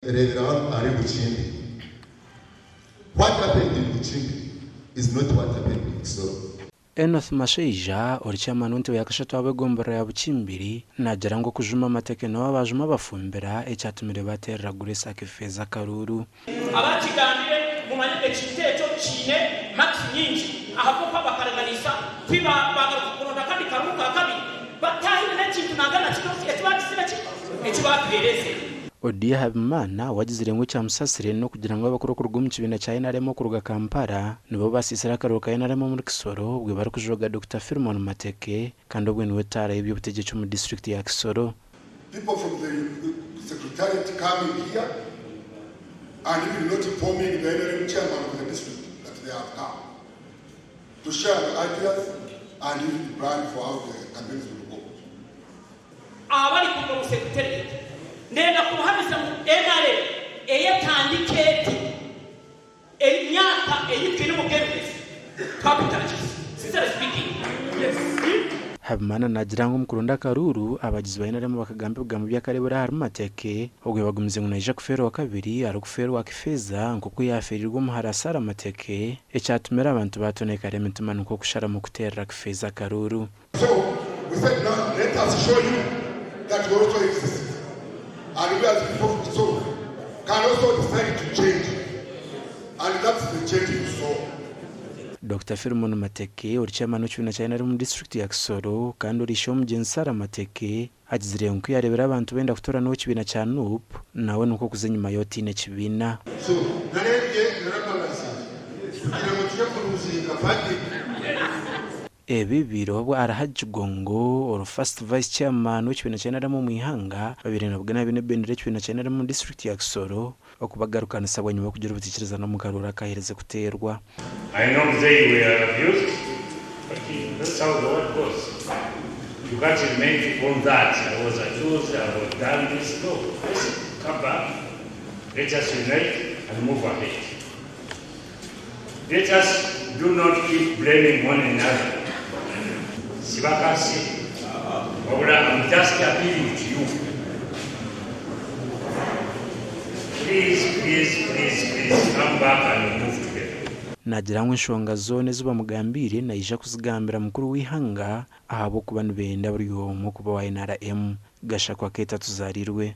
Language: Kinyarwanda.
Reverend Ari Buchimbi. What happened in Buchimbi is not what happened in Kisoro. Enoth Masheija orichairman w'intebe yakashatu abegombera ya Buchimbiri nagira ngo kujuma amateke no babajuma bafumbira ecyatumire baterera Grace Akifeza Karuru abakigambire mu manyebe kiteto kine max nyinji ahako kwa bakaranganisa kwiba bagaruka kuronda kandi karuka kabi batahire n'ekintu nagana kino ekibakisira ekibakireze Odia Habimana wagizire ngo cya musasire no kugira ngo abakuru ku rw'umu kibina cya NRM kuruga Kampala nibo basisira akaruka NRM muri Kisoro bwe bari kujoga Dr. Firmon Mateke kandi ubwo niwe tara y'ibyo butegeke mu district ya Kisoro. People from the secretariat coming here and even not informing the NRM chairman of the district that they have come to share the ideas and even plan for how the campaigns will go. Abari ku secretariat nenda kuhamisa mu NRA eyatandiketi enyaka eyikiri mu government capital sister speaking yes Habimana nagira ngo mukurunda Karuru abagizi ba NRM bakagambe bwa mu by'akarebura hari Mateke ubwo bagumize ngo naje kufero wa kabiri ari kufero wa Kifeza ngo kuyaferirwa mu harasara Mateke ecyatumira abantu batoneka rementuma nuko kushara mu kuterera Kifeza Karuru. So we said now let us show you that we also exist. And we as people so can also decide to change, and that's the change we saw. Dr. Firmon Mateke orichairman w'ikibina cya NRM mu district ya Kisoro kandi orisho mugensara Mateke agizire ngo yarebera abantu benda gutora no kibina cya NUP nawe nuko kuze nyuma yotine kibina. So narebye narababaza kugira ngo tujye kuruzinga pati Ebi biro bwa arahajigongo or first vice chairman w'ikibina cya NRM mu ihanga babiri nabwo nabine bendere kibina cya NRM mu district ya Kisoro okubagarukana sabwa nyuma kugira ubutikiriza no mukarura kahereze kuterwa. I know they were abused, but that's how the world goes. You can't remain on that. I was accused, I was done this. No, let's come back. Let us unite and move ahead. Let us do not keep blaming one another. Sibakasi, I'm just appealing to you. Please come back and move together. Nagira ngo inshonga zone zuba mugambire naija kuzigambira mukuru w'ihanga ahabo kubantu benda buri yo mu kuba wa NRM gashakwa keta tuzarirwe.